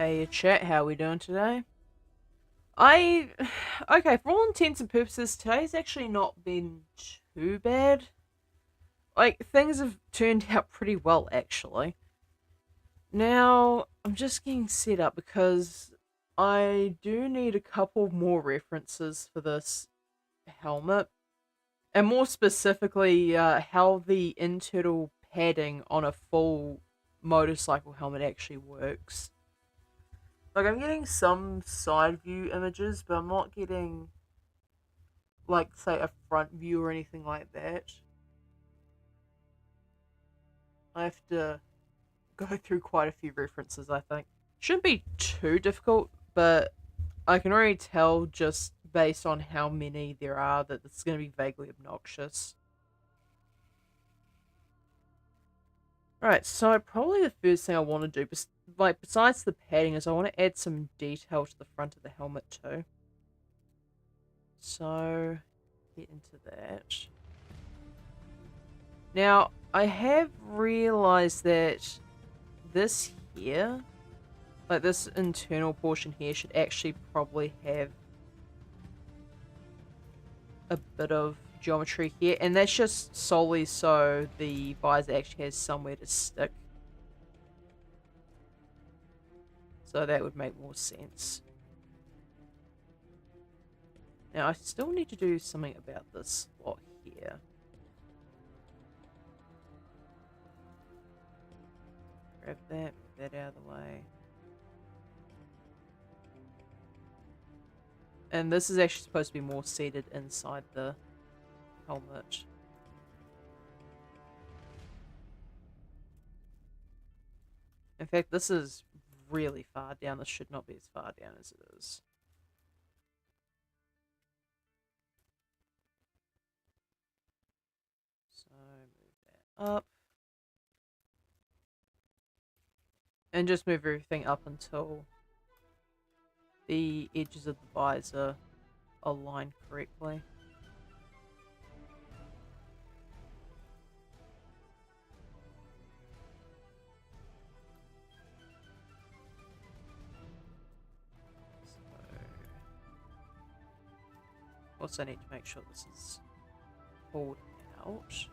Hey chat, how we doing today? Okay, for all intents and purposes, today's actually not been too bad. Like, things have turned out pretty well, actually. Now, I'm just getting set up because I do need a couple more references for this helmet. And more specifically, how the internal padding on a full motorcycle helmet actually works. Like, I'm getting some side view images, but I'm not getting, like, say, a front view or anything like that. I have to go through quite a few references, I think. Shouldn't be too difficult, but I can already tell just based on how many there are that it's going to be vaguely obnoxious. Right, so probably the first thing I want to do, besides the padding, is I want to add some detail to the front of the helmet too. So, get into that. Now, I have realized that this here, like this internal portion here, should actually probably have a bit of geometry here, and that's just solely so the visor actually has somewhere to stick. So that would make more sense. Now, I still need to do something about this slot here. Grab that, move that out of the way. And this is actually supposed to be more seated inside the helmet. In fact, this is really far down. This should not be as far down as it is. So move that up. And just move everything up until the edges of the visor align correctly. Also need to make sure this is pulled out.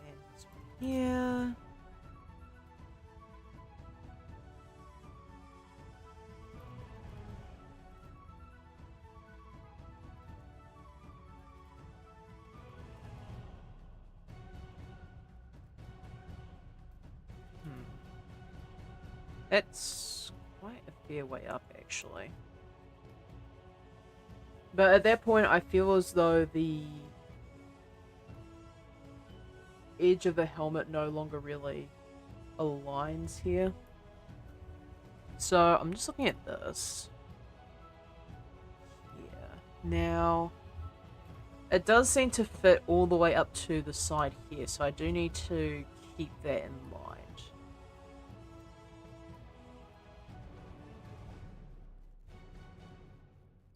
And this one here. That's quite a fair way up, actually. But at that point, I feel as though the edge of the helmet no longer really aligns here. So I'm just looking at this. Yeah. Now, it does seem to fit all the way up to the side here, so I do need to keep that in mind.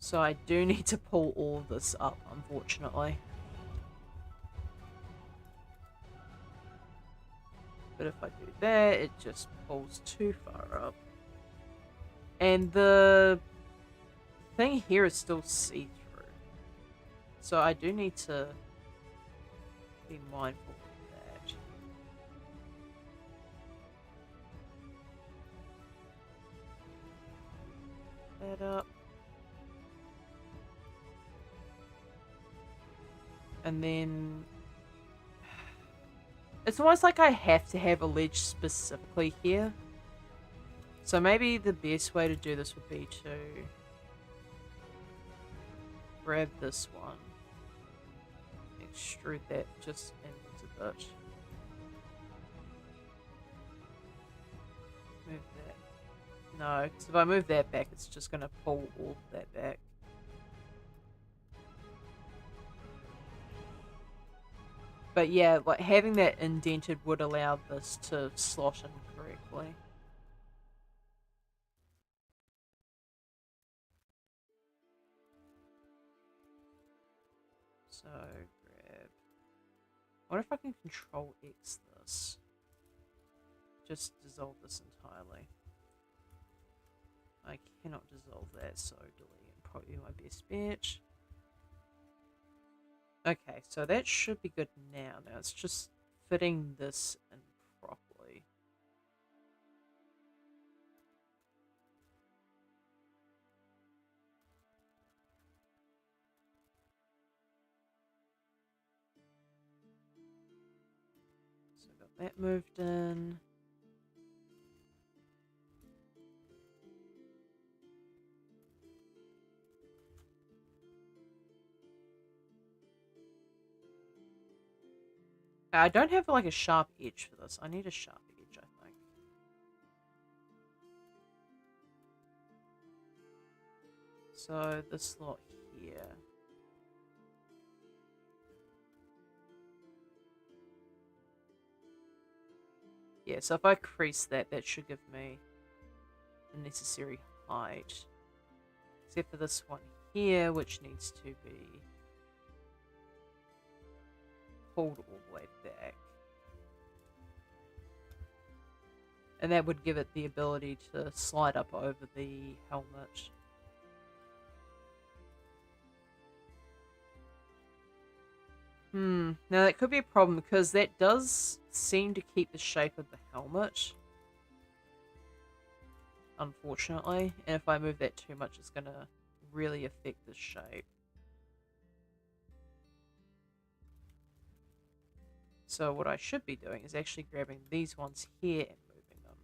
So I do need to pull all of this up, unfortunately. But if I do that, it just pulls too far up. And the thing here is still see-through. So I do need to be mindful of that. That up. And then it's almost like I have to have a ledge specifically here. So maybe the best way to do this would be to grab this one, extrude that just inwards a bit. Move that. No, because if I move that back, it's just going to pull all of that back. But yeah, like having that indented would allow this to slot in correctly. So, grab... I wonder if I can control X this. Just dissolve this entirely. I cannot dissolve that, so delete probably my best bet. Okay, so that should be good now. Now it's just fitting this in properly. So got that moved in. I don't have like a sharp edge for this. I need a sharp edge, I think. So this slot here. Yeah, so if I crease that, that should give me the necessary height. Except for this one here, which needs to be pulled all the way back. And that would give it the ability to slide up over the helmet. Now that could be a problem because that does seem to keep the shape of the helmet. Unfortunately. And if I move that too much, it's going to really affect the shape. So what I should be doing is actually grabbing these ones here and moving them.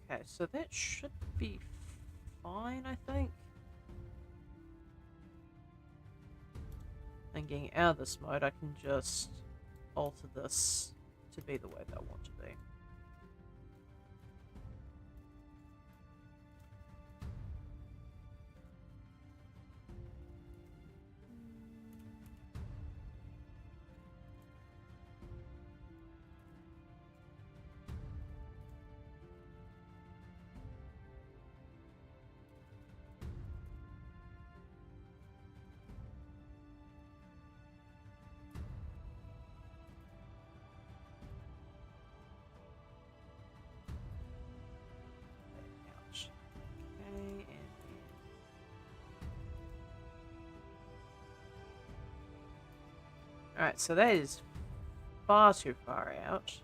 Okay, so that should be fine, I think. And getting out of this mode, I can just alter this to be the way that I want to be. Ouch. Okay, and then... Alright, so that is far too far out.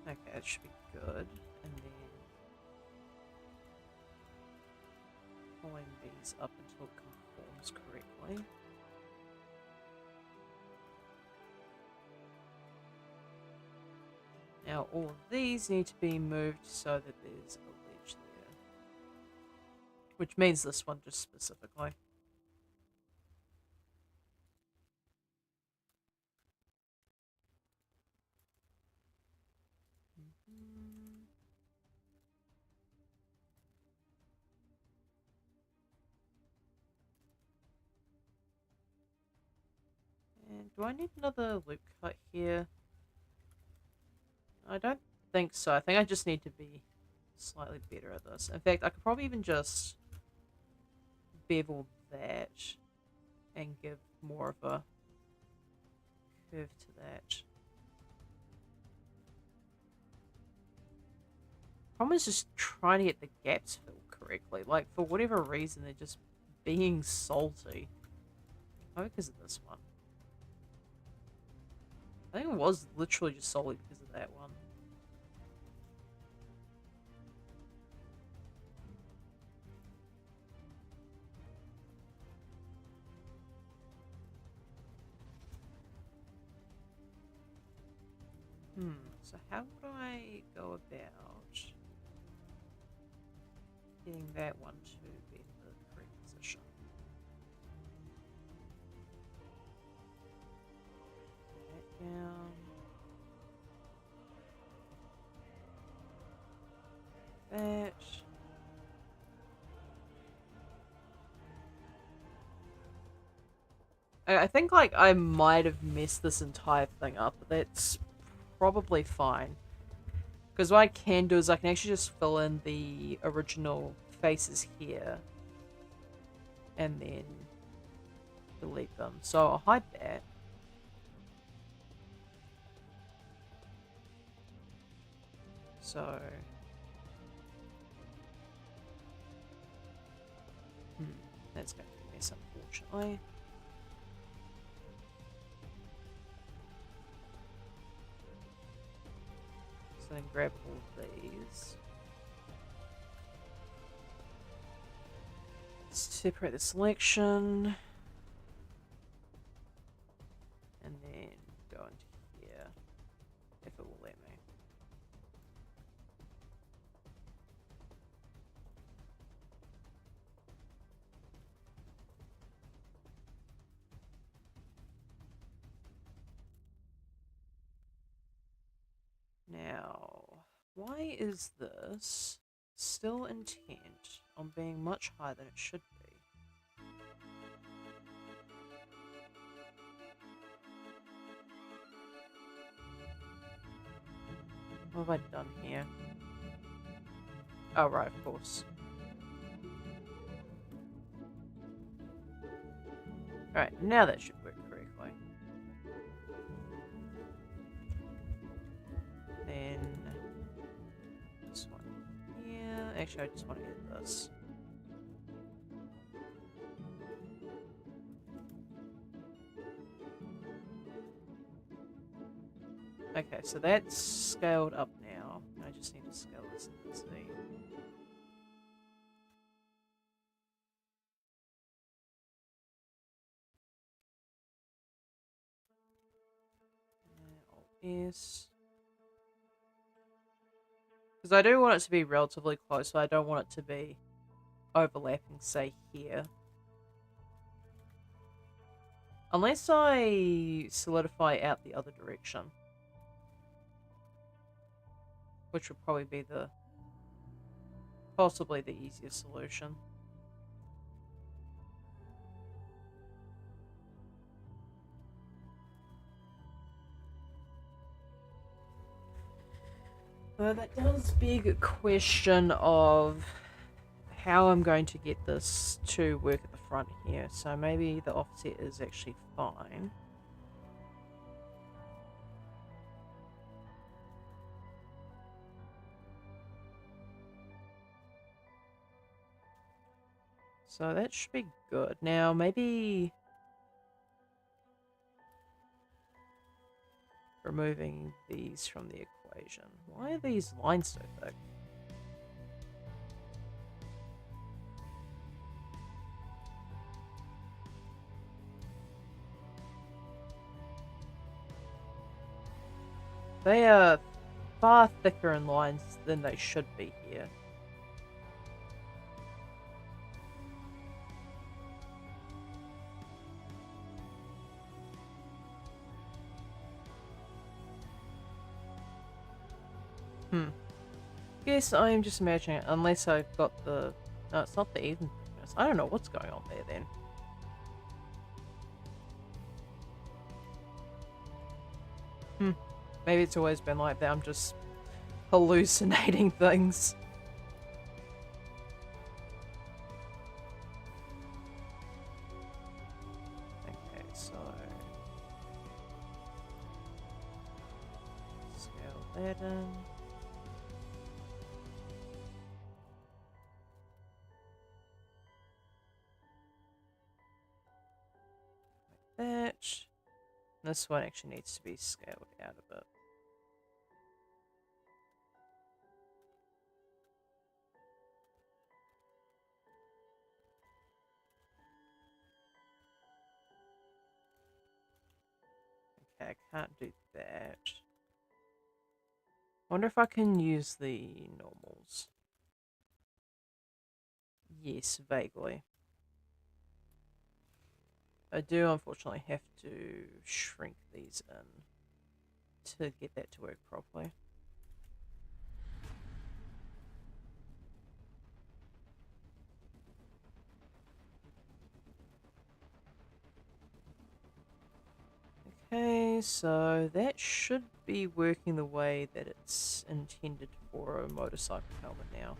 Okay, that should be good. And then pulling these up until it conforms correctly. Now all of these need to be moved so that there's a ledge there. Which means this one just specifically. And do I need another loop cut here? I don't think so. I think I just need to be slightly better at this. In fact, I could probably even just bevel that and give more of a curve to that. Problem is just trying to get the gaps filled correctly. Like, for whatever reason, they're just being salty. Oh, because of this one. I think it was literally just solely because of that one. So how would I go about getting that one to be in the correct position? That down. That. I think like I might have messed this entire thing up, but that's probably fine. Because what I can do is I can actually just fill in the original faces here and then delete them. So I'll hide that. So, that's going to be a mess, unfortunately. So then grab all these. Separate the selection. And then go into here, if it will let me. Now, why is this still intent on being much higher than it should be? What have I done here? Oh, right, of course. Alright, now that should work correctly. Then this one here. Actually, I just want to get this. Okay, so that's scaled up now. I just need to scale this and see. Yes. Because I do want it to be relatively close, so I don't want it to be overlapping, say, here. Unless I solidify out the other direction. Which would probably be the... possibly the easiest solution. But that does beg a question of how I'm going to get this to work at the front here. So maybe the offset is actually fine. So that should be good. Now maybe removing these from the equation. Why are these lines so thick? They are far thicker in lines than they should be here. Guess I'm just imagining it, unless I've got the... No, it's not the even thickness. I don't know what's going on there then. Maybe it's always been like that. I'm just hallucinating things. Okay, so... scale that in. That. This one actually needs to be scaled out a bit. Okay, I can't do that. Wonder if I can use the normals. Yes, vaguely. I do unfortunately have to shrink these in to get that to work properly. Okay, so that should be working the way that it's intended for a motorcycle helmet now.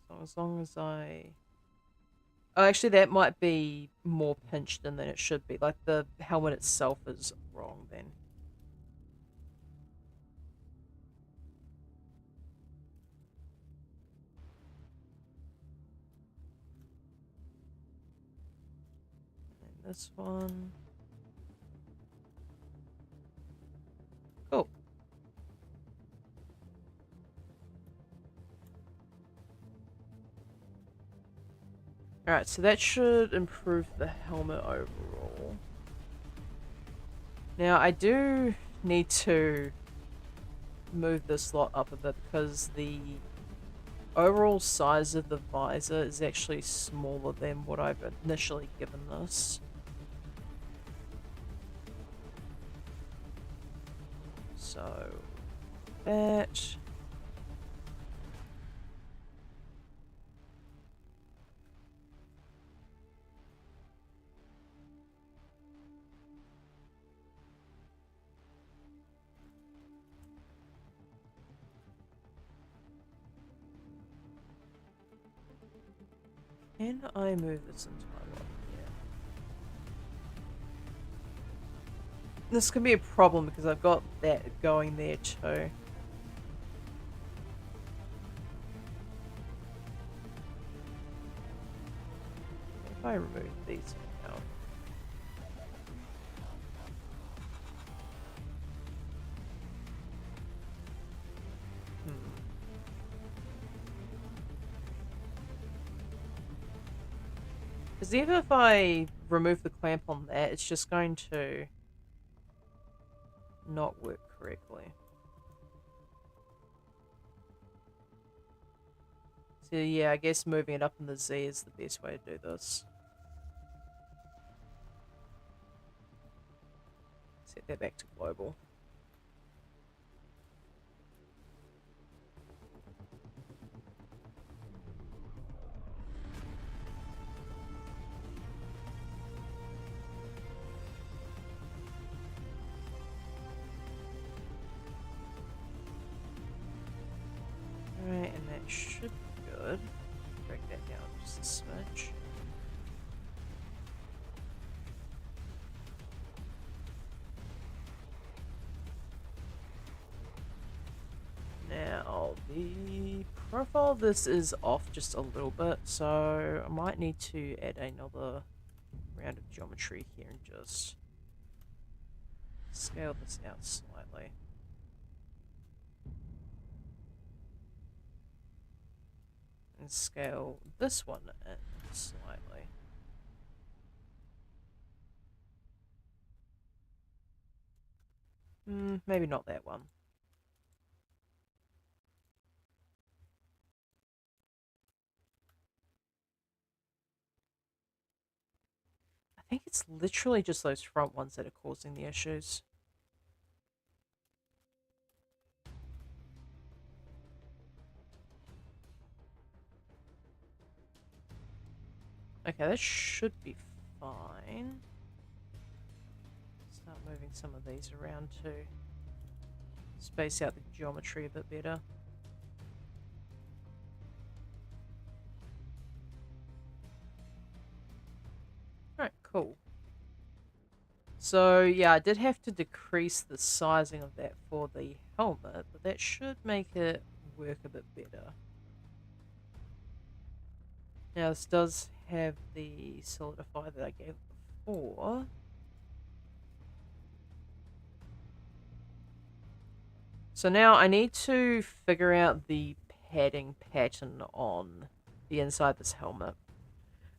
So as long as I... Oh, actually, that might be more pinched in than it should be. Like, the helmet itself is wrong then. And this one... Cool. Alright, so that should improve the helmet overall. Now, I do need to move this lot up a bit because the overall size of the visor is actually smaller than what I've initially given this. So, that... Can I move this entire lot? Yeah. This could be a problem because I've got that going there too. If I remove these now. Because even if I remove the clamp on that, it's just going to not work correctly. So yeah, I guess moving it up in the Z is the best way to do this. Set that back to global. Alright, and that should be good. Break that down just a smidge. Now, the profile of this is off just a little bit, so I might need to add another round of geometry here and just scale this out slightly. And scale this one in slightly. Maybe not that one. I think it's literally just those front ones that are causing the issues. Okay, that should be fine. Start moving some of these around to space out the geometry a bit better. Alright, cool. So yeah, I did have to decrease the sizing of that for the helmet, but that should make it work a bit better. Now this does have the solidify that I gave before. So now I need to figure out the padding pattern on the inside of this helmet.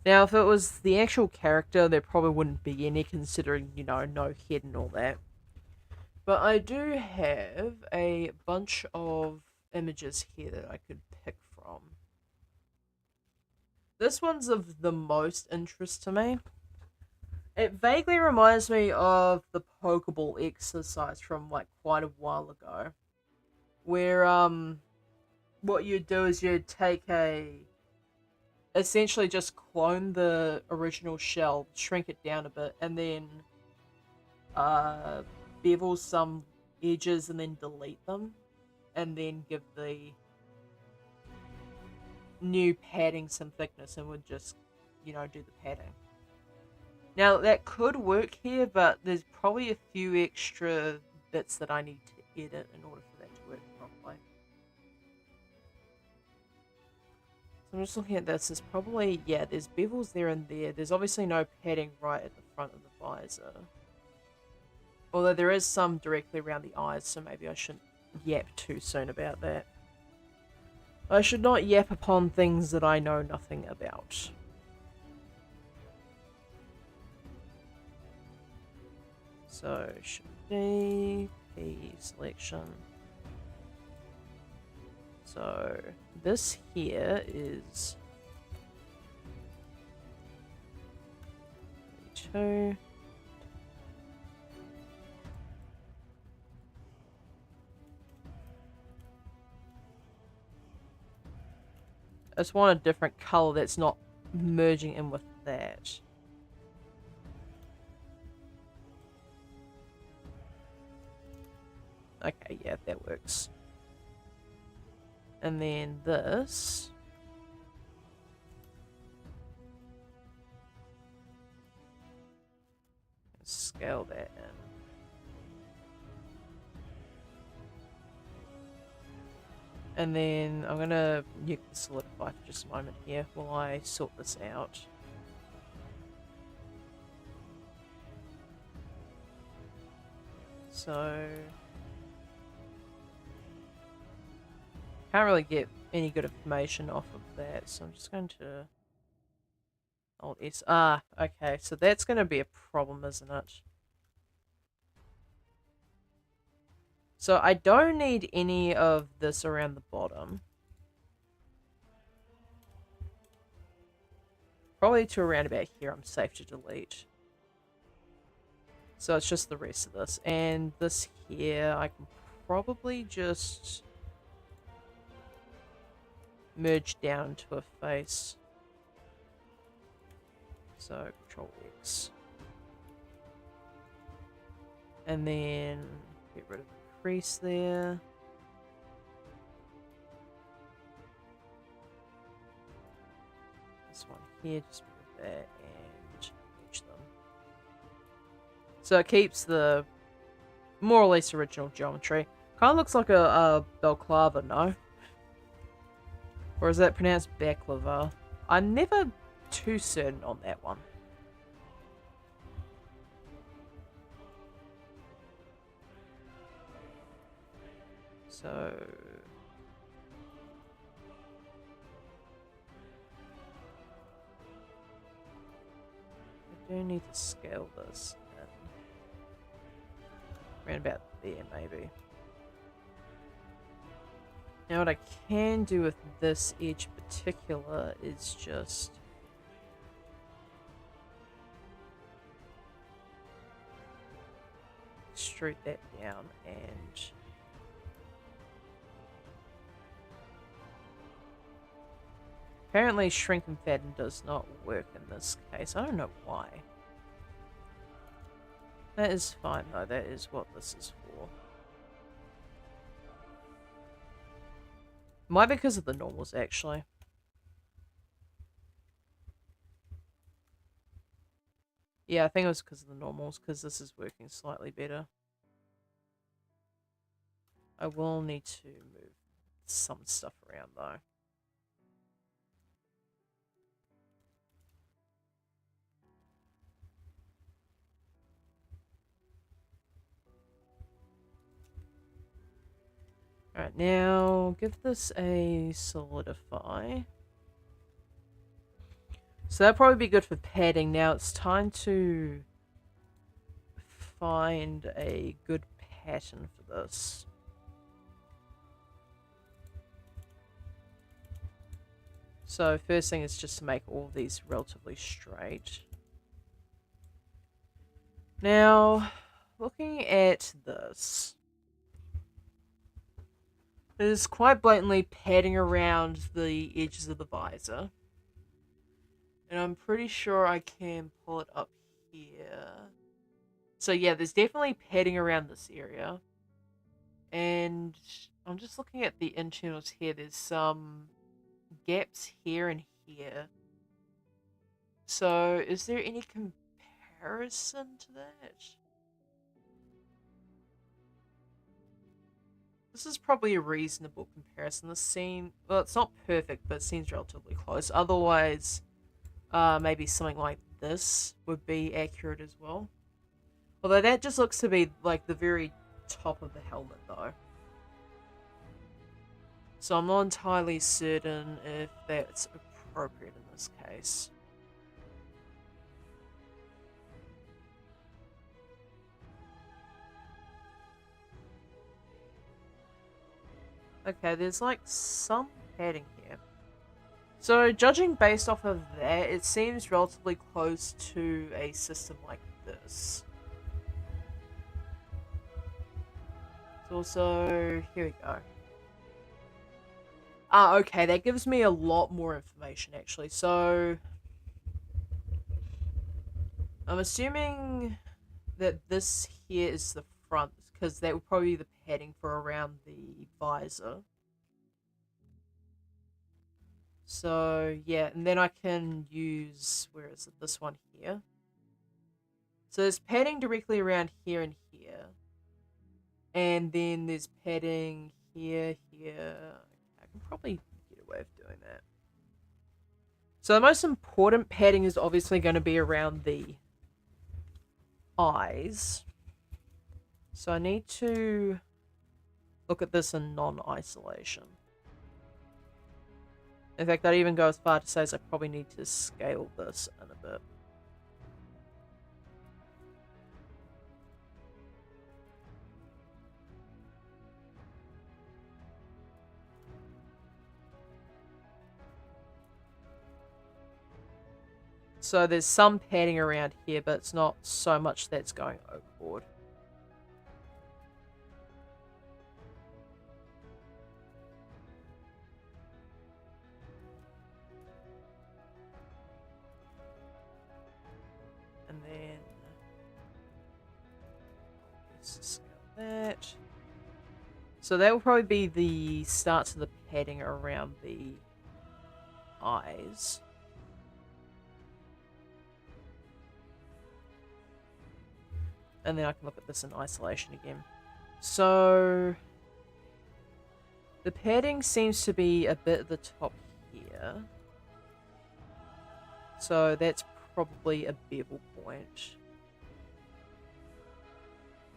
Now, if it was the actual character, there probably wouldn't be any, considering, you know, no head and all that. But I do have a bunch of images here that I could pick from. This one's of the most interest to me. It vaguely reminds me of the Pokeball exercise from, like, quite a while ago. where what you'd do is you'd take essentially just clone the original shell, shrink it down a bit, and then uh bevel some edges and then delete them, and then give the new padding some thickness and would just, do the padding. Now that could work here, but there's probably a few extra bits that I need to edit in order for that to work properly. So I'm just looking at this. There's probably, yeah, there's bevels there and there. There's obviously no padding right at the front of the visor. Although there is some directly around the eyes, so maybe I shouldn't yap too soon about that. I should not yap upon things that I know nothing about. So, should be P selection. So, this here is 32. I just want a different color that's not merging in with that. Okay, yeah, that works. And then this. Scale that in. And then I'm gonna nuke the solidify for just a moment here while I sort this out. So can't really get any good information off of that, so I'm just going to Alt S. Ah, okay, so that's going to be a problem, isn't it? So I don't need any of this around the bottom. Probably to around about here I'm safe to delete. So it's just the rest of this. And this here I can probably just merge down to a face. So Control X. And then get rid of the crease there. This one here, just move that and merge them. So it keeps the more or less original geometry. Kind of looks like a balaclava, no? Or is that pronounced baklava? I'm never too certain on that one. So I do need to scale this in. Around about there, maybe. Now what I can do with this edge in particular is just extrude that down and apparently shrink and fatten does not work in this case. I don't know why. That is fine though, that is what this is for. Might be because of the normals actually. Yeah, I think it was because of the normals, because this is working slightly better. I will need to move some stuff around though. Alright, now give this a solidify. So that'll probably be good for padding. Now it's time to find a good pattern for this. So first thing is just to make all of these relatively straight. Now, looking at this. It is quite blatantly padding around the edges of the visor. And I'm pretty sure I can pull it up here. So yeah, there's definitely padding around this area. And I'm just looking at the internals here. There's some gaps here and here. So is there any comparison to that? This is probably a reasonable comparison. This seems, well, it's not perfect, but it seems relatively close. Otherwise, maybe something like this would be accurate as well. Although that just looks to be like the very top of the helmet though. So I'm not entirely certain if that's appropriate in this case. Okay, there's like some padding here. So judging based off of that, it seems relatively close to a system like this. It's also, here we go. Ah, okay, that gives me a lot more information actually. So I'm assuming that this here is the front, because that would probably be the padding for around the visor. So yeah, and then I can use, where is it, this one here. So there's padding directly around here and here. And then there's padding here, here. I can probably get away with doing that. So the most important padding is obviously going to be around the eyes. So I need to look at this in non-isolation. In fact, I'd even go as far to say as I probably need to scale this in a bit. So there's some padding around here, but it's not so much that's going overboard. And then let's scale that. So that will probably be the starts of the padding around the eyes. And then I can look at this in isolation again. So the padding seems to be a bit at the top here. So that's probably a bevel point.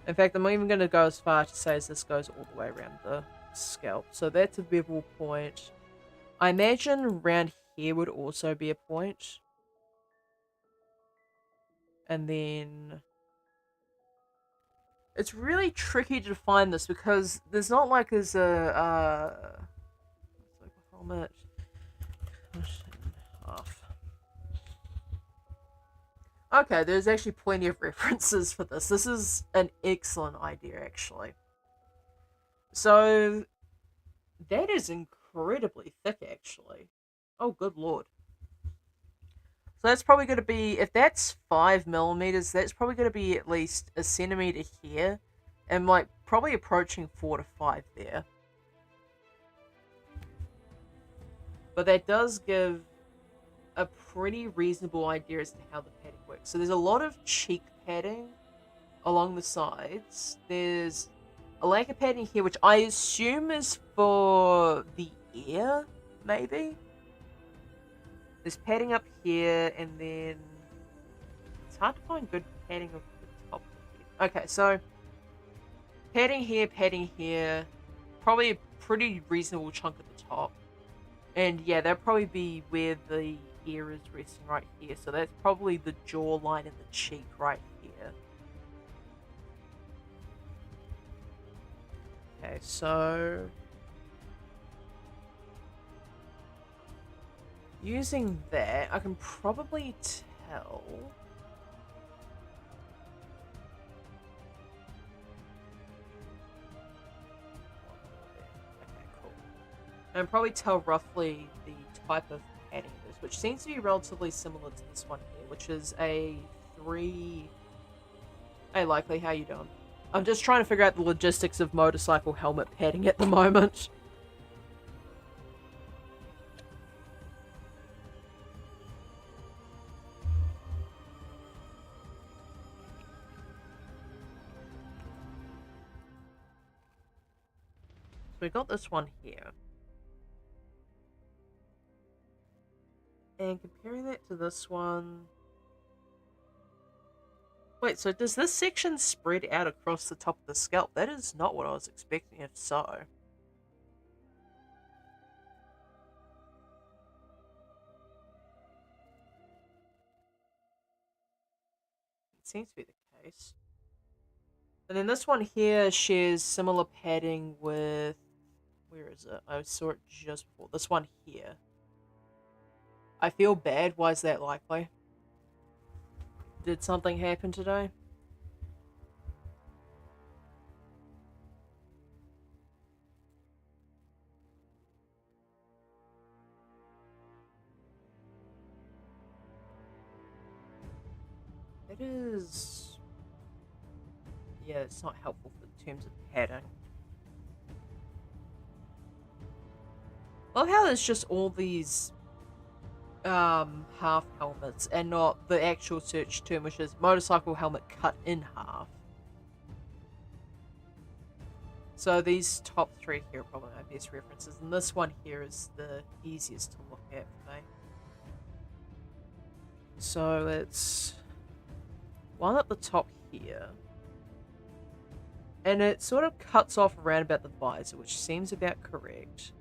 In fact, I'm even going to go as far to say as this goes all the way around the scalp. So that's a bevel point. I imagine around here would also be a point. And then it's really tricky to define this because there's not like there's a helmet half. Okay, there's actually plenty of references for this. This is an excellent idea, actually. So that is incredibly thick, actually. Oh, good lord. So that's probably going to be, if that's 5 millimeters, that's probably going to be at least a centimeter here, and like probably approaching 4 to 5 there. But that does give a pretty reasonable idea as to how the padding works. So there's a lot of cheek padding along the sides. There's a lack of padding here, which I assume is for the ear, maybe? There's padding up here, and then it's hard to find good padding of the top of the head. Okay, so padding here, probably a pretty reasonable chunk at the top. And yeah, that'll probably be where the ear is resting right here. So that's probably the jawline and the cheek right here. Okay, so using that, I can probably tell. Okay, and probably tell roughly the type of padding it is, which seems to be relatively similar to this one here, which is a 3... Hey, Likely, how you doing? I'm just trying to figure out the logistics of motorcycle helmet padding at the moment. So we got this one here. And comparing that to this one... Wait, so does this section spread out across the top of the scalp? That is not what I was expecting, if so. It seems to be the case. And then this one here shares similar padding with... Where is it? I saw it just before. This one here. I feel bad. Why is that likely? Did something happen today? It is... Yeah, it's not helpful in terms of padding. I love how there's just all these half helmets and not the actual search term, which is motorcycle helmet cut in half. So these top three here are probably my best references, and this one here is the easiest to look at for me. So it's one at the top here, and it sort of cuts off around about the visor, which seems about correct.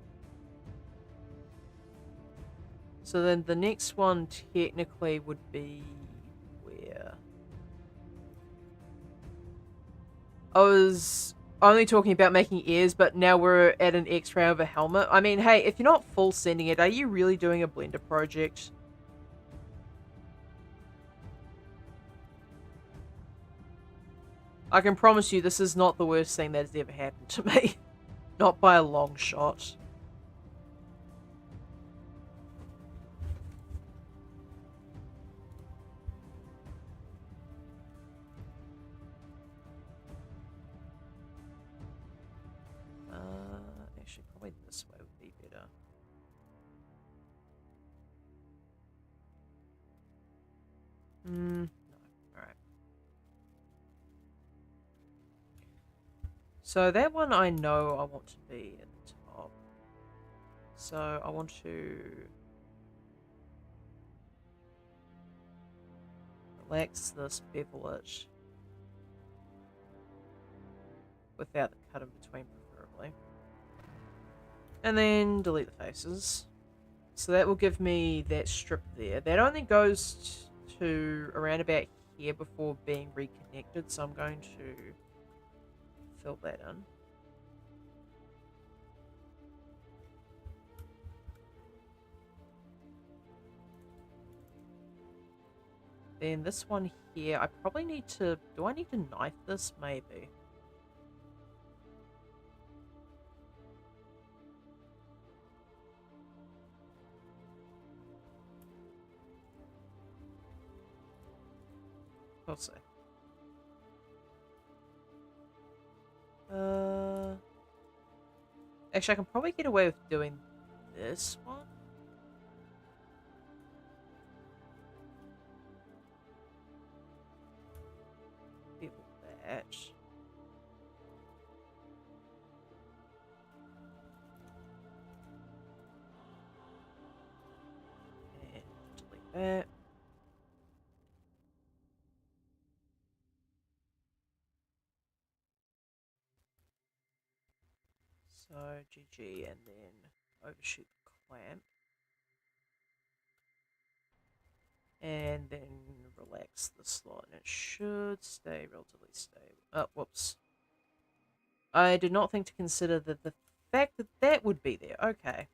So then the next one technically would be where? I was only talking about making ears, but now we're at an X-ray of a helmet. I mean, hey, if you're not full sending it, are you really doing a Blender project? I can promise you this is not the worst thing that has ever happened to me. Not by a long shot. Actually, probably this way would be better. No. Alright. So that one I know I want to be at the top. So I want to relax this, bevel it without the cut in between, preferably. And then delete the faces. So that will give me that strip there. That only goes to around about here before being reconnected, so I'm going to fill that in. Then this one here, I probably need to... Do I need to knife this? Maybe. We'll see. Actually, I can probably get away with doing this one. Bevel that. And delete that. So GG, and then overshoot the clamp. And then relax the slot, and it should stay relatively stable. Oh, whoops. I did not think to consider that the fact that that would be there. Okay.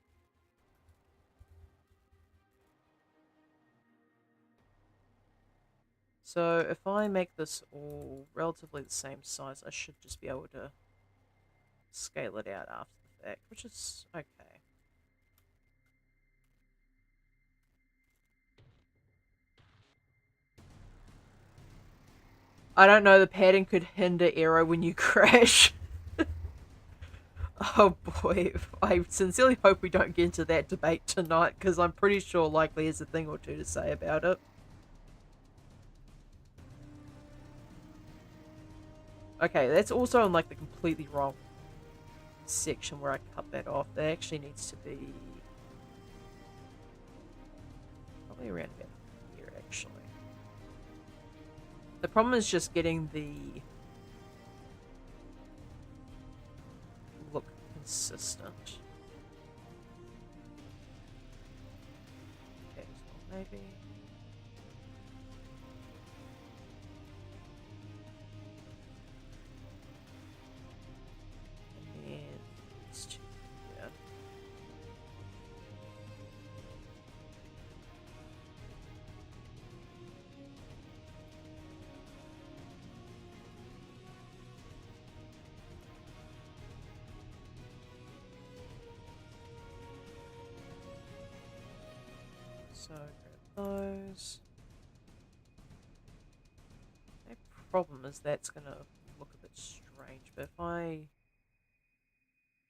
So if I make this all relatively the same size, I should just be able to scale it out after the fact, which is okay. I don't know, the padding could hinder aero when you crash. Oh boy, I sincerely hope we don't get into that debate tonight, because I'm pretty sure likely has a thing or two to say about it. Okay, that's also on like the completely wrong section where I cut that off. That actually needs to be probably around about here, actually. The problem is just getting the look consistent. Okay, so maybe. And it's two here. So grab those. The problem is that's gonna look a bit strange, but if I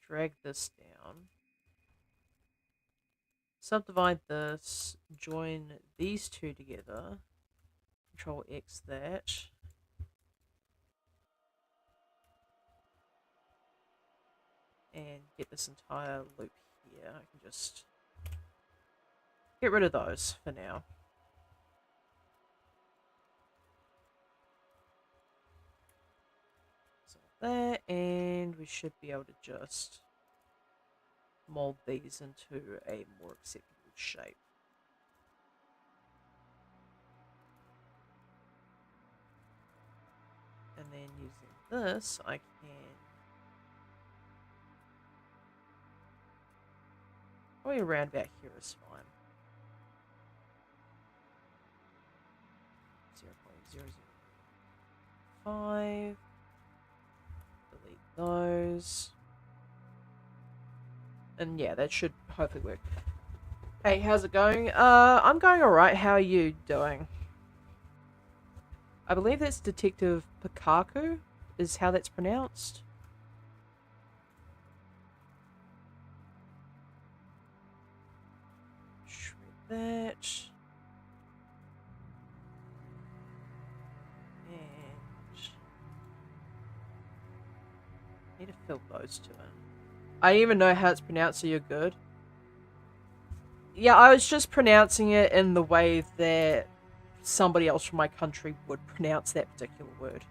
drag this down, subdivide this, join these two together, Control X that, and get this entire loop here. I can just get rid of those for now. So that, and we should be able to just mold these into a more acceptable shape. And then using this, I can probably around about here is fine. 0.005. Delete those. And yeah, that should hopefully work. Hey, how's it going? I'm going alright. How are you doing? I believe that's Detective Pikaku, is how that's pronounced. Shred that. And need to fill those two in. I don't even know how it's pronounced, so you're good. Yeah, I was just pronouncing it in the way that somebody else from my country would pronounce that particular word.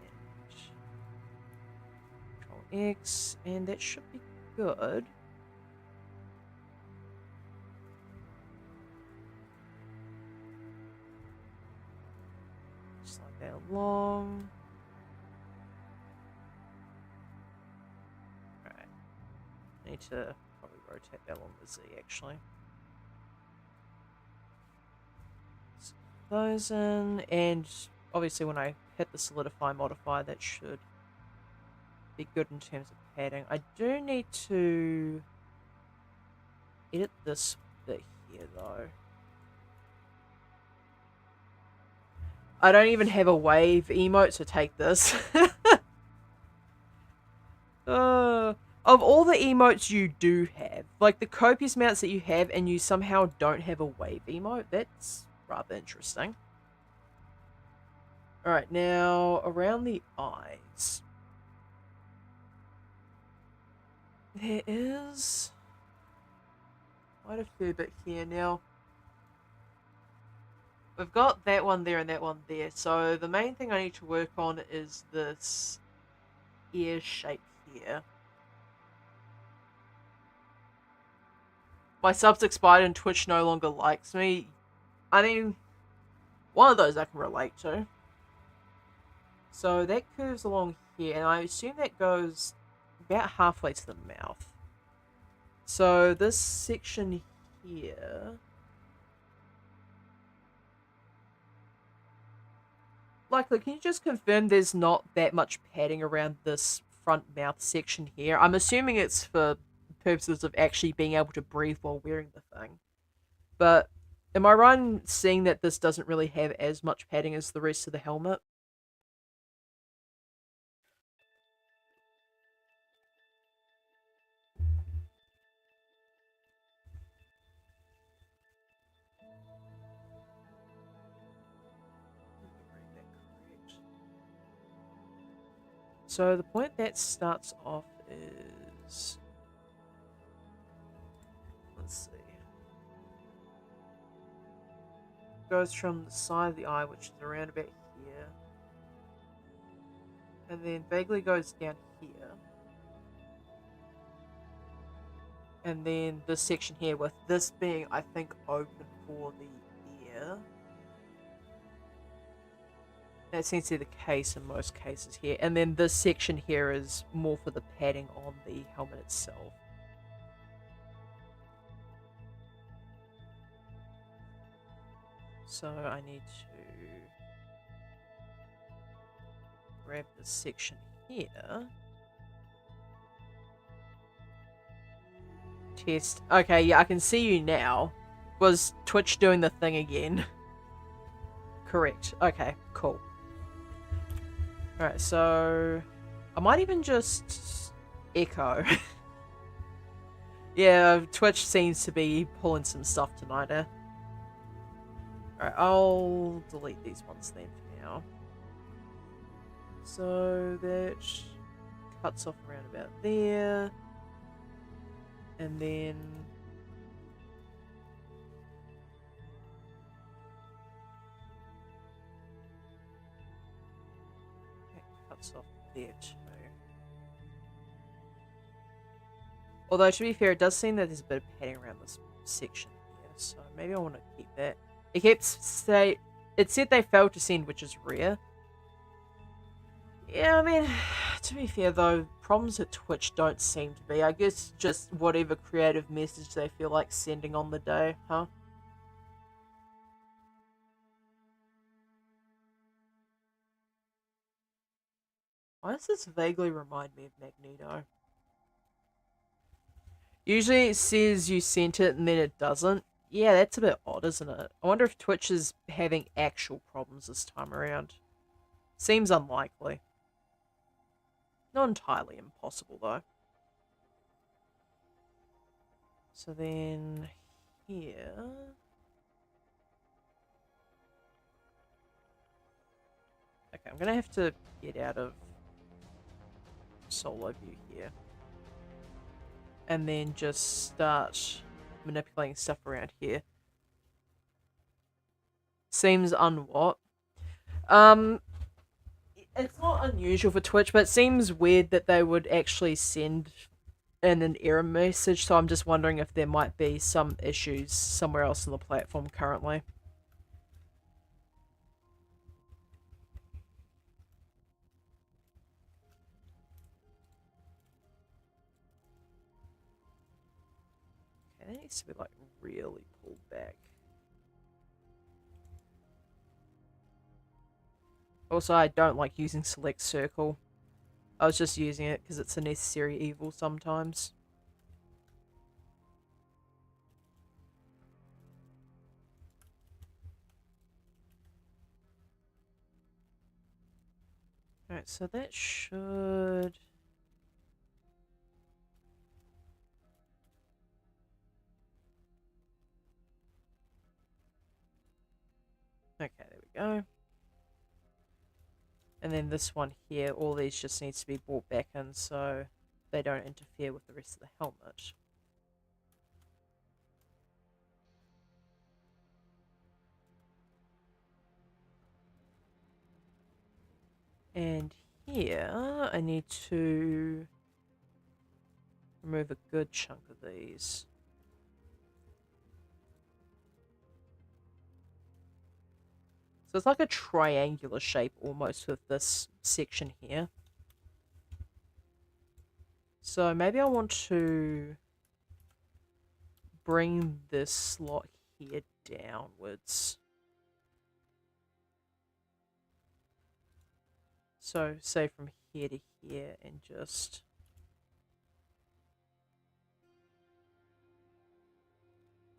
And Control X, and that should be good. Slide that along. Alright. I need to probably rotate that along the Z, actually. So those in, and obviously when I hit the solidify modifier, that should be good in terms of padding. I do need to edit this bit here, though. I don't even have a wave emote, so take this. Of all the emotes you do have, like the copious amounts that you have, and you somehow don't have a wave emote, that's rather interesting. Alright, now around the eyes. There is quite a fair bit here now. We've got that one there and that one there, so the main thing I need to work on is this ear shape here. My subs expired and Twitch no longer likes me. I mean, one of those I can relate to. So that curves along here, and I assume that goes about halfway to the mouth. So this section here... Likely, can you just confirm there's not that much padding around this front mouth section here? I'm assuming it's for purposes of actually being able to breathe while wearing the thing. But am I right in seeing that this doesn't really have as much padding as the rest of the helmet? So the point that starts off is, let's see, goes from the side of the eye, which is around about here, and then vaguely goes down here, and then this section here, with this being, I think, open for the ear. That seems to be the case in most cases here. And then this section here is more for the padding on the helmet itself. So I need to grab this section here. Test. Okay, yeah, I can see you now. Was Twitch doing the thing again? Correct. Okay, cool. Alright, so I might even just echo. Yeah, Twitch seems to be pulling some stuff tonight, eh? Alright, I'll delete these ones then for now. So that cuts off around about there. And then it cuts off there too. Although to be fair, it does seem that there's a bit of padding around this section here, so maybe I want to keep that. It it said they failed to send, which is rare. Yeah, I mean, to be fair though, problems at Twitch don't seem to be. I guess just whatever creative message they feel like sending on the day, huh? Why does this vaguely remind me of Magneto? Usually it says you sent it and then it doesn't. Yeah, that's a bit odd, isn't it? I wonder if Twitch is having actual problems this time around. Seems unlikely. Not entirely impossible, though. So then here... Okay, I'm going to have to get out of solo view here. And then just start manipulating stuff around here. Seems unwhat. It's not unusual for Twitch, but it seems weird that they would actually send in an error message, so I'm just wondering if there might be some issues somewhere else on the platform currently. Okay, that needs to be like really pulled back. Also, I don't like using select circle. I was just using it because it's a necessary evil sometimes. Alright, so that should... Okay, there we go. And then this one here, all these just needs to be brought back in so they don't interfere with the rest of the helmet. And here, I need to remove a good chunk of these. So it's like a triangular shape almost with this section here. So maybe I want to bring this slot here downwards. So say from here to here and just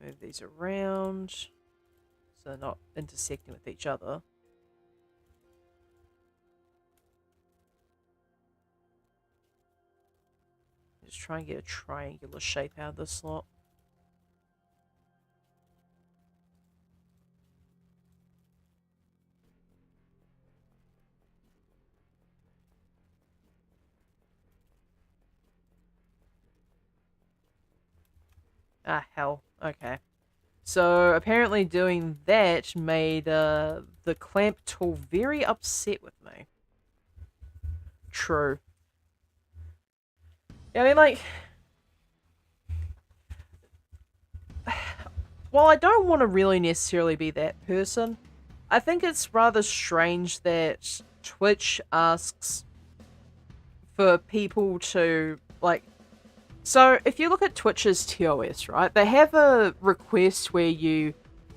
Move these around so they're not intersecting with each other. Just try and get a triangular shape out of this slot. Ah, hell. Okay. So, apparently doing that made the clamp tool very upset with me. True. Yeah, I mean, like... While I don't want to really necessarily be that person, I think it's rather strange that Twitch asks for people to, like... So, if you look at Twitch's TOS, right, they have a request where you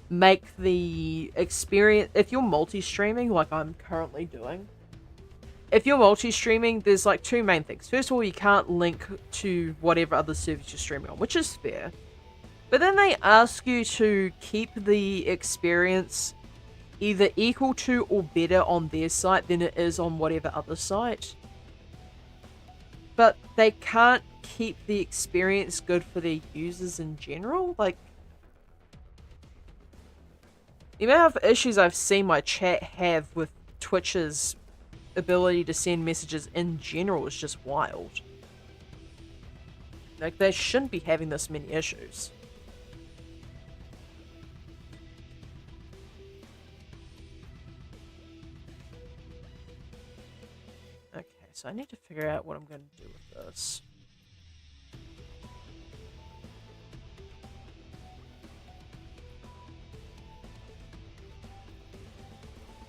make the experience... If you're multi-streaming, like I'm currently doing, if you're multi-streaming, there's like two main things. First of all, you can't link to whatever other service you're streaming on, which is fair. But then they ask you to keep the experience either equal to or better on their site than it is on whatever other site. But they can't keep the experience good for their users in general. Like, the amount of issues I've seen my chat have with Twitch's ability to send messages in general is just wild. Like, they shouldn't be having this many issues. Okay, so I need to figure out what I'm going to do with this.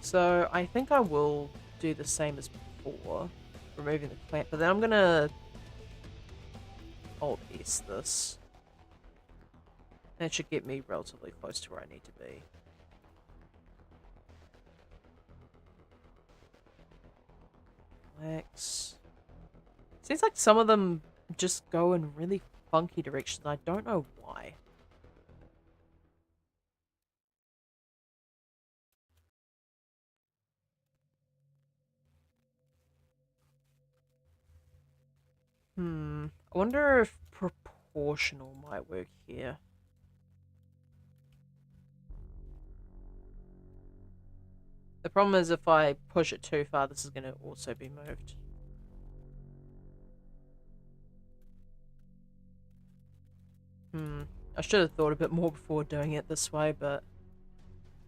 So, I think I will do the same as before, removing the clamp, but then I'm gonna Alt-S this. That should get me relatively close to where I need to be. Relax. Seems like some of them just go in really funky directions. I don't know why. I wonder if proportional might work here. The problem is if I push it too far, this is going to also be moved. I should have thought a bit more before doing it this way, but...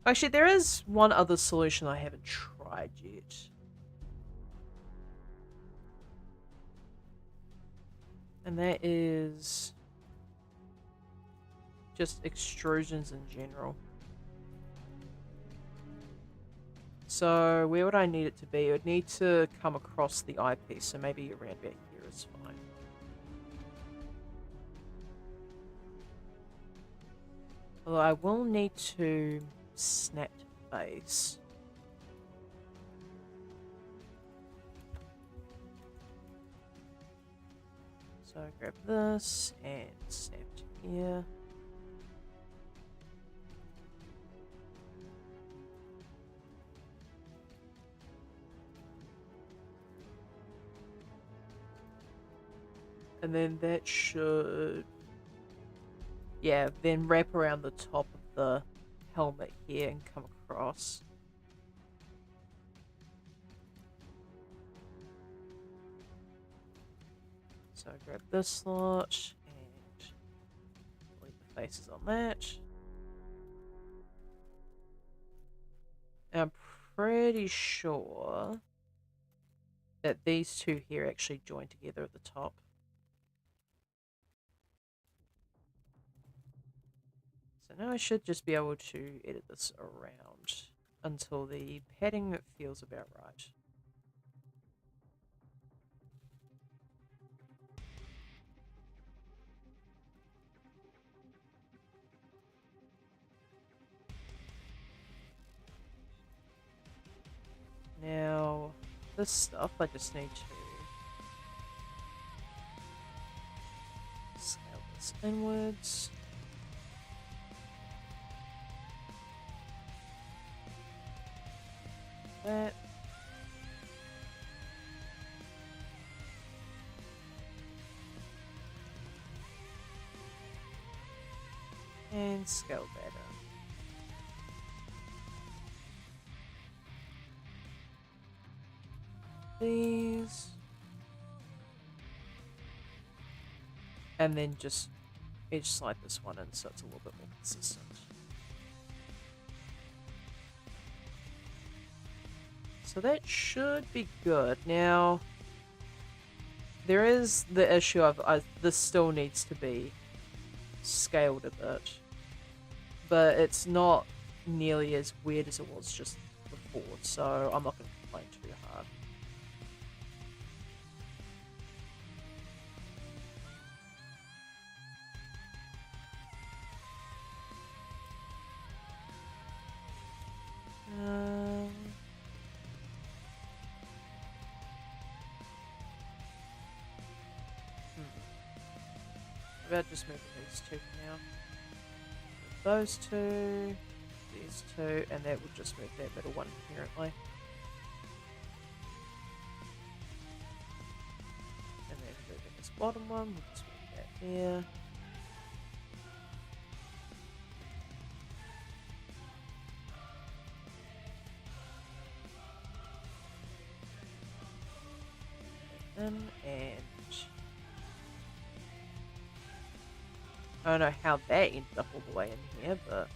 Actually, there is one other solution I haven't tried yet. And that is... just extrusions in general. So, where would I need it to be? It would need to come across the eyepiece, so maybe around about here is fine. Although I will need to snap to face. So grab this and snap to here. And then that should... yeah, then wrap around the top of the helmet here and come across. So grab this slot and leave the faces on that. I'm pretty sure that these two here actually join together at the top. So now I should just be able to edit this around until the padding feels about right. Now, this stuff I just need to scale this inwards. that. And scale that up. These. And then just edge slide this one in so it's a little bit more consistent. So that should be good. Now, there is the issue of this still needs to be scaled a bit. But it's not nearly as weird as it was just before, so I'm not going to complain too hard. Maybe I'll just move these two for now. Those two, these two, and that will just move that middle one apparently. And then moving this bottom one, we'll just move that there. And I don't know how that ended up all the way in here, but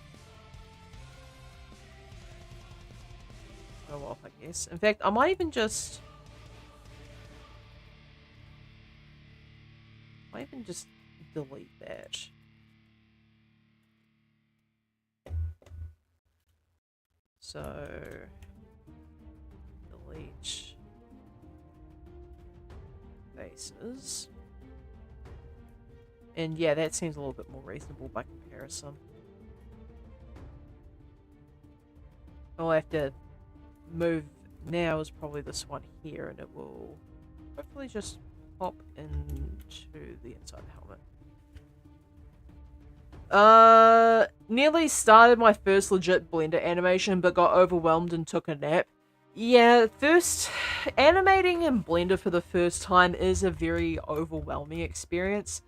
oh well, I guess. In fact, I might even just delete that. So delete faces. And yeah, that seems a little bit more reasonable by comparison. All I have to move now is probably this one here, and it will hopefully just pop into the inside of the helmet. Nearly started my first legit Blender animation, but got overwhelmed and took a nap. Yeah, first, animating in Blender for the first time is a very overwhelming experience.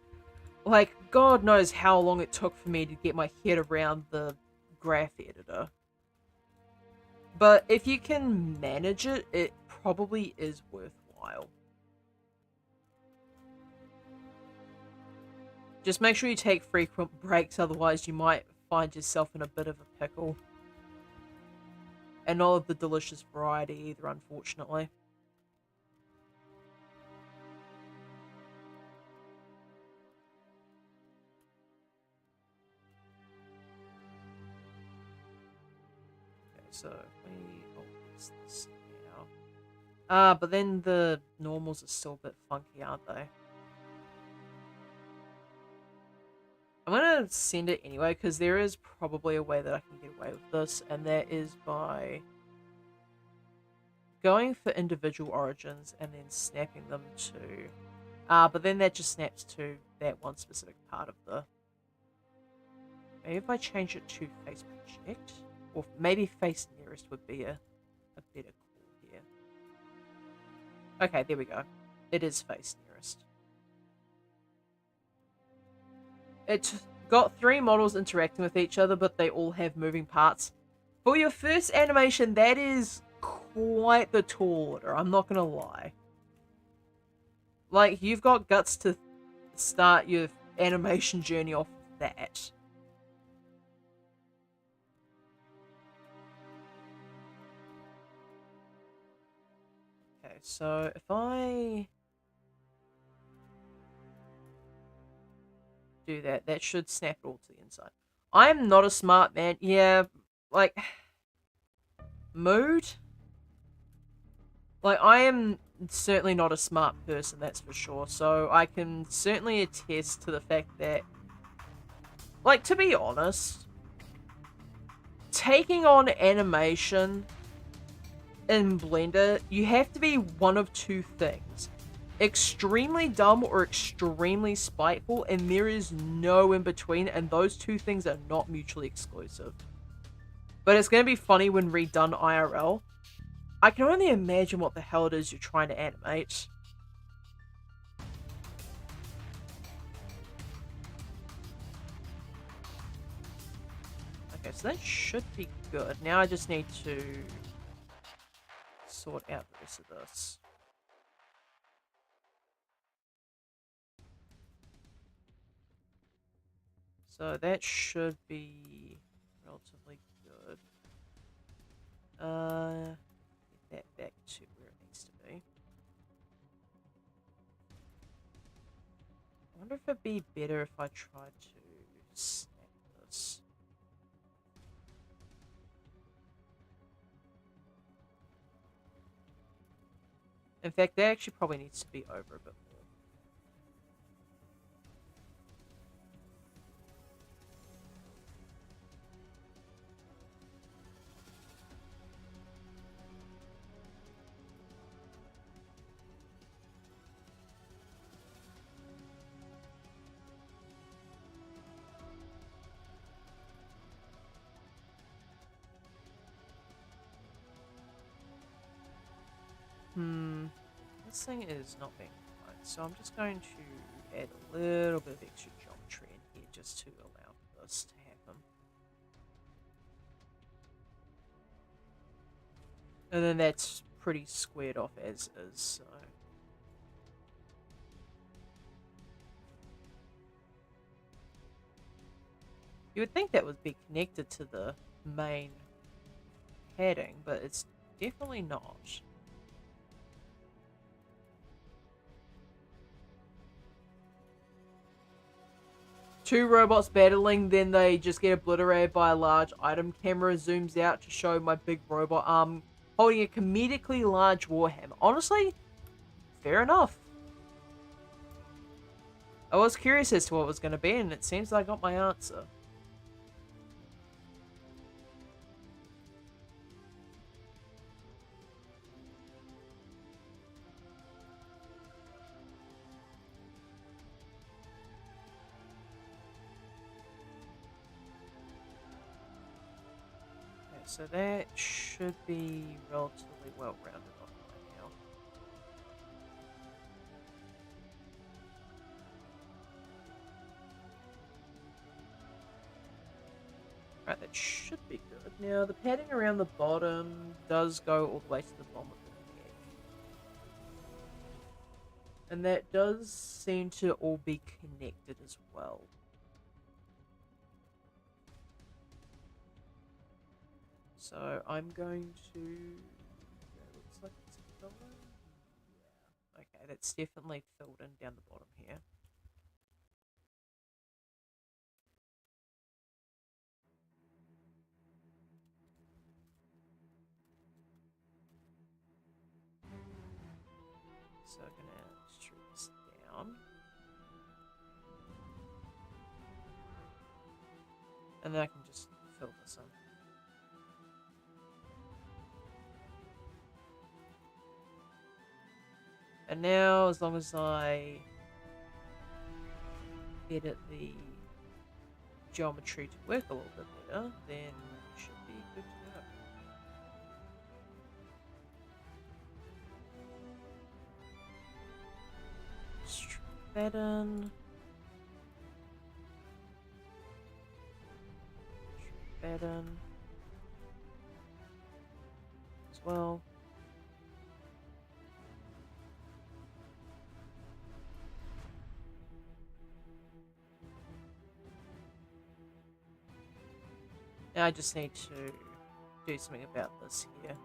Like, God knows how long it took for me to get my head around the graph editor. But if you can manage it, it probably is worthwhile. Just make sure you take frequent breaks, otherwise you might find yourself in a bit of a pickle. And not of the delicious variety either, unfortunately. So we always this now. But then the normals are still a bit funky, aren't they? I'm gonna send it anyway, because there is probably a way that I can get away with this, and that is by going for individual origins and then snapping them to... but then that just snaps to that one specific part of the... Maybe if I change it to face project? Or maybe face nearest would be a better call here. Okay, there we go. It is face nearest. It's got 3 models interacting with each other, but they all have moving parts. For your first animation, that is quite the tall order, I'm not gonna lie. Like, you've got guts to start your animation journey off of that. So if I do that, that should snap it all to the inside. I'm not a smart man. Yeah, like, mood? Like, I am certainly not a smart person, that's for sure. So I can certainly attest to the fact that, like, to be honest, taking on animation in Blender, you have to be one of 2 things. Extremely dumb or extremely spiteful, and there is no in between, and those 2 things are not mutually exclusive. But it's going to be funny when redone IRL. I can only imagine what the hell it is you're trying to animate. Okay, so that should be good. Now I just need to sort out the rest of this. So that should be relatively good. Get that back to where it needs to be. I wonder if it'd be better if I tried to snap this. In fact, that actually probably needs to be over a bit more. This thing is not being fine, so I'm just going to add a little bit of extra geometry in here just to allow this to happen. And then that's pretty squared off as is, so... You would think that would be connected to the main padding, but it's definitely not. Two robots battling, then they just get obliterated by a large item. Camera zooms out to show my big robot arm holding a comedically large warhammer. Honestly, fair enough. I was curious as to what it was going to be, and it seems like I got my answer. So that should be relatively well rounded off by now. Right, that should be good. Now the padding around the bottom does go all the way to the bottom of the neck. And that does seem to all be connected as well. So I'm going to, it looks like it's filling. Yeah, okay, that's definitely filled in down the bottom here. So I'm gonna strip this down. And then I can just fill this in. And now, as long as I edit the geometry to work a little bit better, then it should be good to go. Strip that in. Strip that in. As well. Now I just need to do something about this here.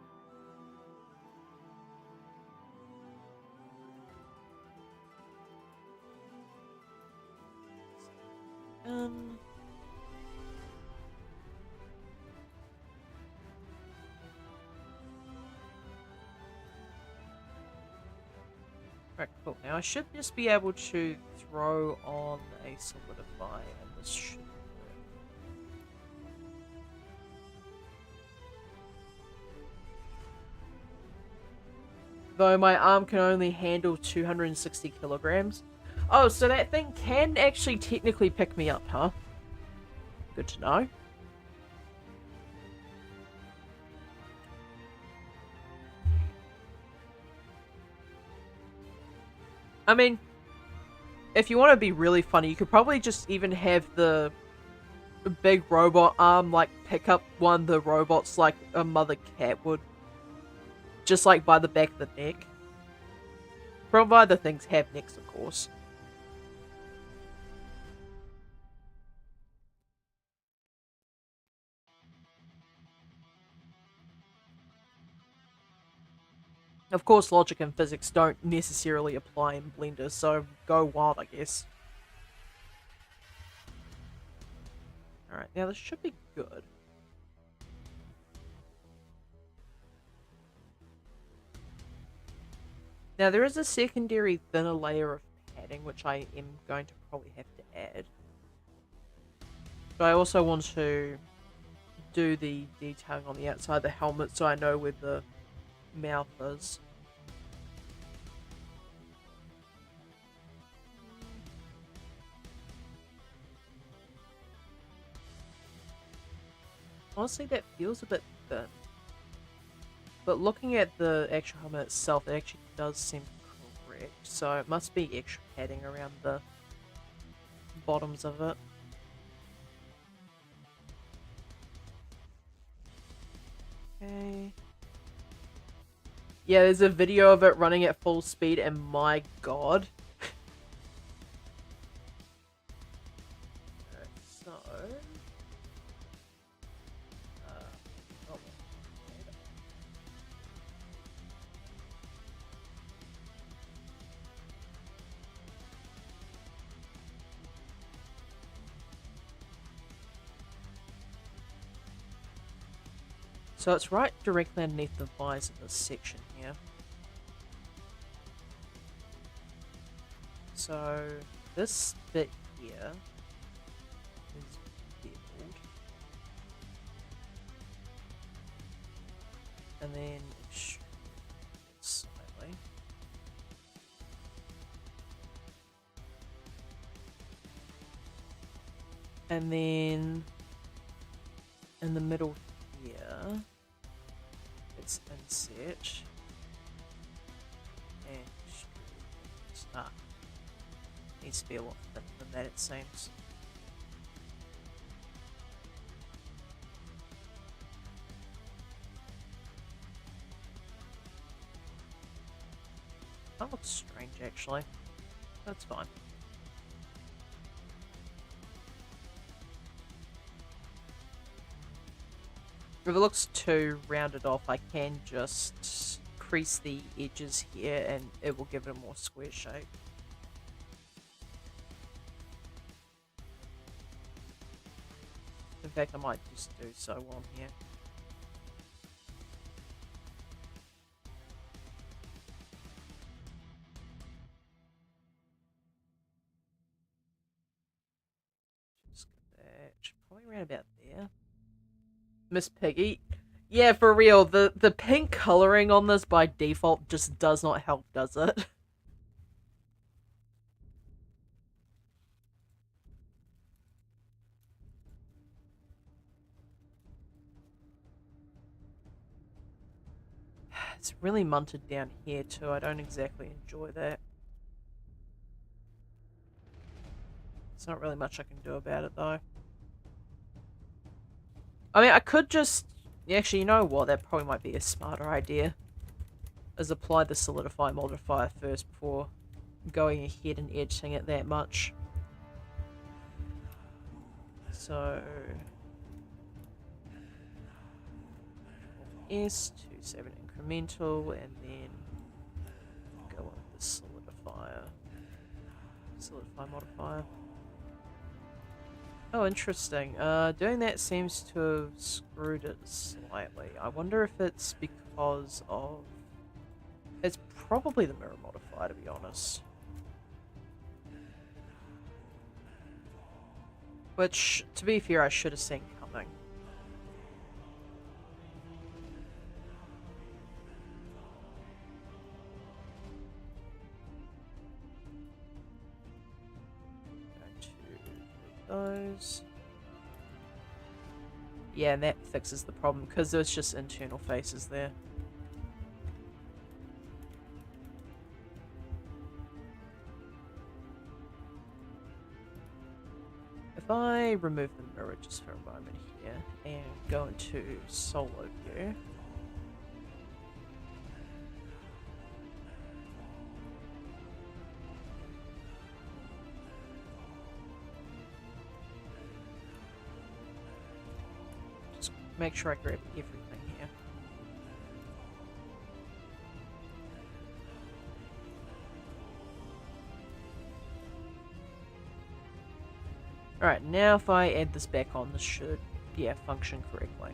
Right, cool. Now I should just be able to throw on a solidify, and this should work. Though my arm can only handle 260 kilograms. Oh, so that thing can actually technically pick me up, huh? Good to know. I mean, if you want to be really funny, you could probably just even have the big robot arm, like, pick up one of the robots like a mother cat would. Just, like, by the back of the neck. Provided the things have necks, of course. Of course, logic and physics don't necessarily apply in Blender, so go wild, I guess. Alright, now this should be good. Now there is a secondary thinner layer of padding, which I am going to probably have to add. But I also want to do the detailing on the outside of the helmet so I know where the mouth is. Honestly, that feels a bit thin. But looking at the actual helmet itself, it actually does seem correct. So it must be extra padding around the bottoms of it. Okay. Yeah, there's a video of it running at full speed, and my god. Alright, so... oh. So it's right directly underneath the visor of this section here. So this bit here is beveled. And then slightly. And then in the middle here, it's inset. And needs to be a lot thinner than that, it seems. That looks strange, actually. That's fine. If it looks too rounded off, I can just crease the edges here and it will give it a more square shape. In fact, I might just do so while I'm here. Just get that. Probably around about there. Miss Piggy. Yeah, for real, the pink coloring on this by default just does not help, does it? It's really munted down here too, I don't exactly enjoy that. There's not really much I can do about it though. I mean, I could just... Actually, you know what? That probably might be a smarter idea. Is apply the solidify modifier first before going ahead and editing it that much. So... S to save an incremental, and then go on with the solidifier. Solidify modifier. Oh, interesting. Doing that seems to have screwed it slightly. I wonder if it's because of... It's probably the mirror modifier, to be honest. Which, to be fair, I should have seen coming. Those. Yeah, and that fixes the problem because there's just internal faces there. if I remove the mirror just for a moment here and go into solo view. Just make sure I grab everything here. Alright, now if I add this back on, this should, yeah, function correctly.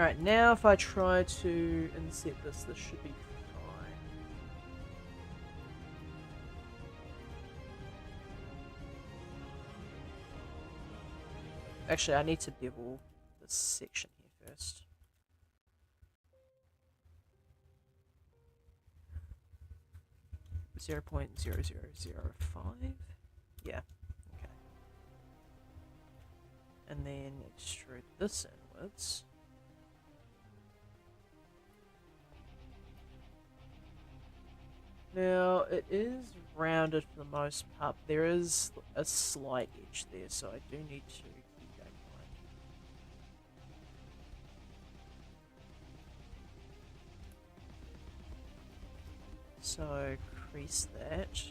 Alright, now if I try to inset this, this should be fine. Actually, I need to bevel this section here first. Zero 0.0005. Yeah. Okay. And then extrude this inwards. Now, it is rounded for the most part. There is a slight edge there, so I do need to keep that in mind. So, crease that.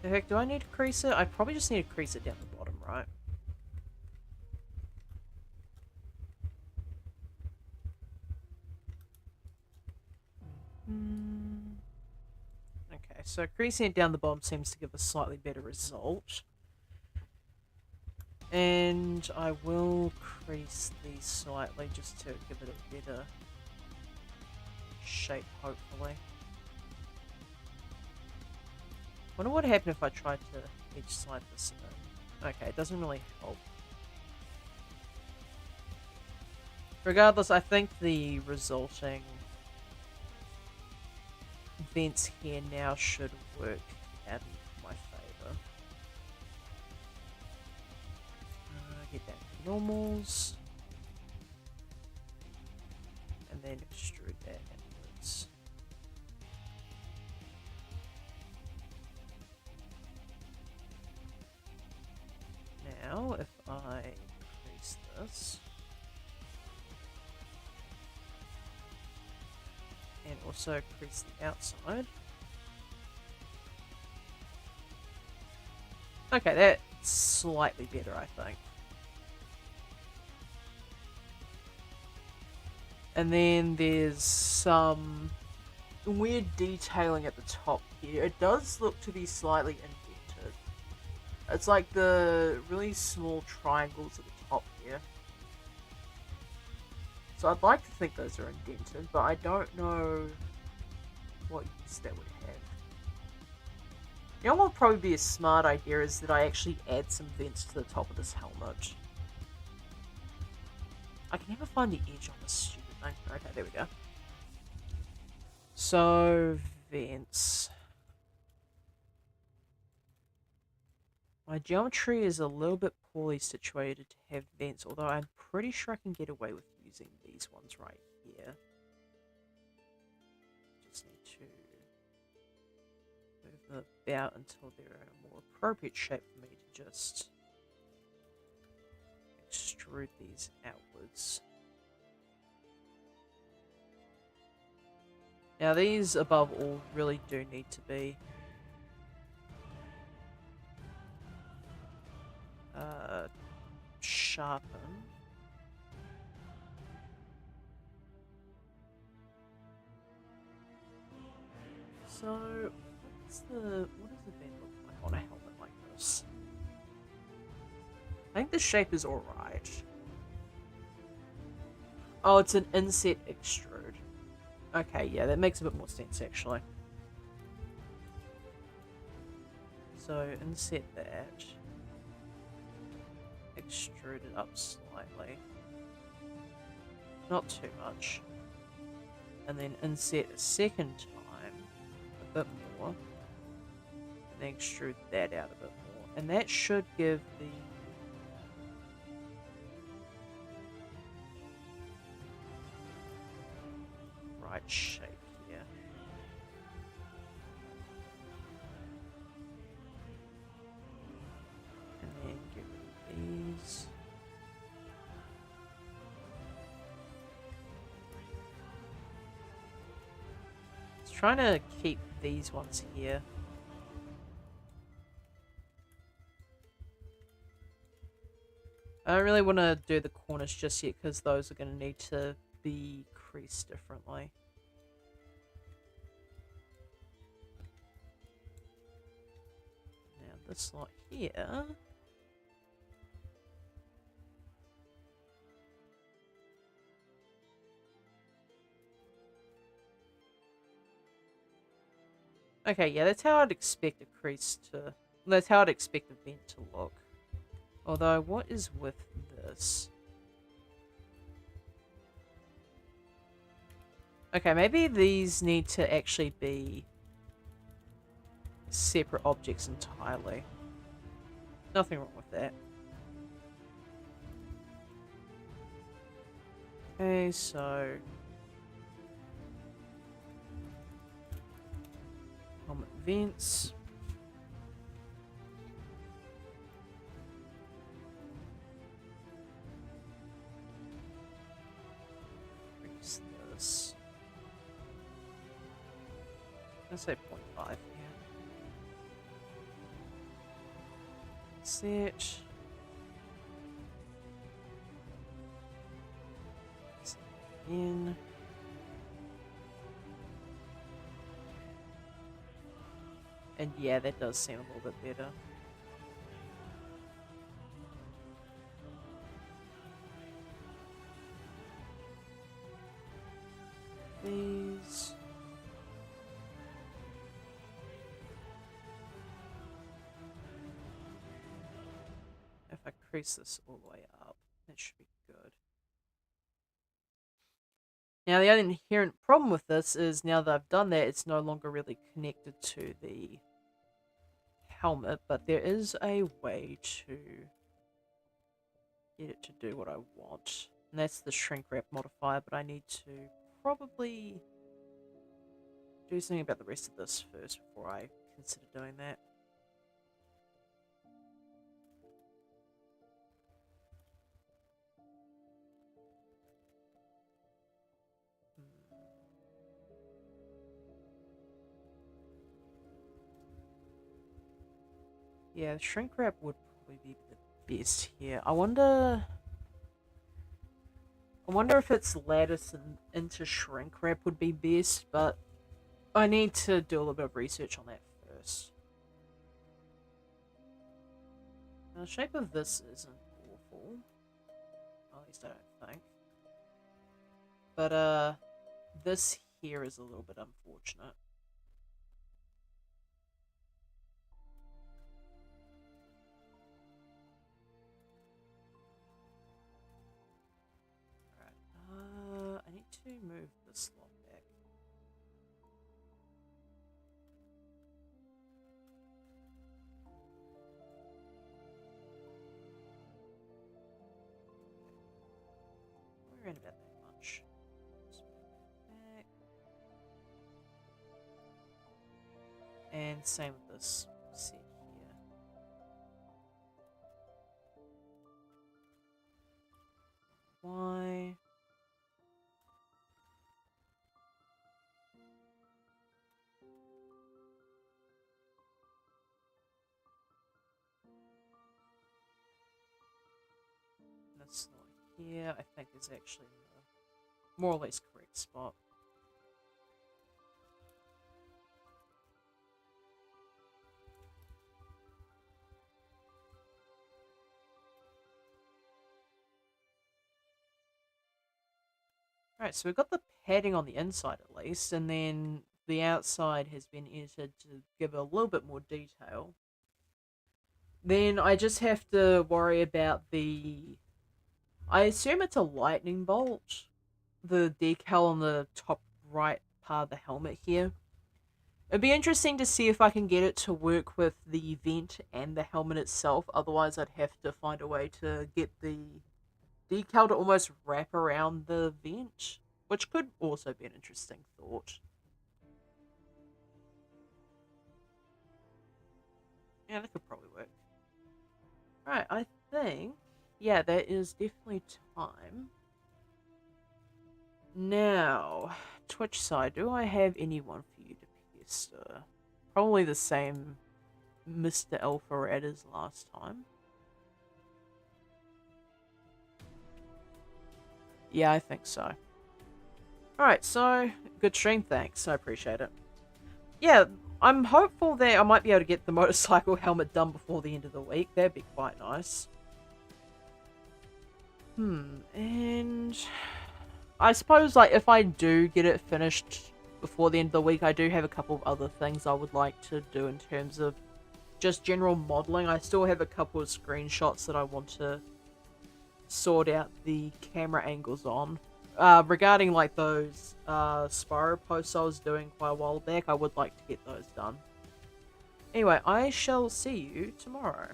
In fact, do I need to crease it? I probably just need to crease it down the bottom, right? Okay, so creasing it down the bottom seems to give a slightly better result. And I will crease these slightly just to give it a better shape, hopefully. Wonder what would happen if I tried to edge slide this in. Okay, it doesn't really help. Regardless, I think the resulting vents here now should work out in my favour. Get back to normals. And then extrude that inwards. Now, if I crease this, and also crease the outside. Okay, that's slightly better, I think. And then there's some weird detailing at the top here. It does look to be slightly indented. It's like the really small triangles at the top here. So I'd like to think those are indented, but I don't know what use that would have. You know what would probably be a smart idea is that I actually add some vents to the top of this helmet. I can never find the edge on this stupid thing. Okay, there we go. So, vents. My geometry is a little bit poorly situated to have vents, although I'm pretty sure I can get away with using these ones right here. Just need to move them about until they're in a more appropriate shape for me to just extrude these outwards. Now these, above all, really do need to be sharpened. So, what does the vent look like on a helmet like this? I think the shape is alright. Oh, it's an inset extrude. Okay, yeah, that makes a bit more sense actually. So, inset that. Extrude it up slightly. Not too much. And then inset a second time, a bit more. And then extrude that out a bit more. And that should give the right shape here. trying to keep these ones here. I don't really want to do the corners just yet because those are going to need to be creased differently. Now this lot here. Okay, yeah, that's how I'd expect a crease to... That's how I'd expect a vent to look. Although, what is with this? Okay, maybe these need to actually be separate objects entirely. Nothing wrong with that. Okay, so... helmet vents. Increase this. Let's say 0.5 here. Set. In. And yeah, that does seem a little bit better. These. If I crease this all the way up, that should be good. Now, the only inherent problem with this is now that I've done that, it's no longer really connected to the helmet, but there is a way to get it to do what I want. And that's the shrink wrap modifier, but I need to probably do something about the rest of this first before I consider doing that. Yeah, shrink wrap would probably be the best here. I wonder if it's lattice and into shrink wrap would be best, but I need to do a little bit of research on that first. Now, the shape of this isn't awful. At least I don't think. But, this here is a little bit unfortunate. Alright, I need to move this lot back. We're in about that much. Just move that back. And same with this set here. Why? This lot here, I think is actually the more or less correct spot. Alright, so we've got the padding on the inside at least, and then the outside has been edited to give a little bit more detail. Then I just have to worry about the... I assume it's a lightning bolt. The decal on the top right part of the helmet here. It'd be interesting to see if I can get it to work with the vent and the helmet itself. Otherwise, I'd have to find a way to get the decal to almost wrap around the vent, which could also be an interesting thought. Yeah, that could probably work. Alright, I think, yeah, that is definitely time. Now, Twitch side, do I have anyone for you poster. Probably the same Mr. Alpharad as last time. Yeah, I think so. Alright, so, good stream, thanks, I appreciate it. Yeah, I'm hopeful that I might be able to get the motorcycle helmet done before the end of the week. That'd be quite nice. And I suppose, like, if I do get it finished before the end of the week, I do have a couple of other things I would like to do in terms of just general modeling. I still have a couple of screenshots that I want to sort out the camera angles on. Regarding, like, those Spyro posts I was doing quite a while back, I would like to get those done. Anyway, I shall see you tomorrow.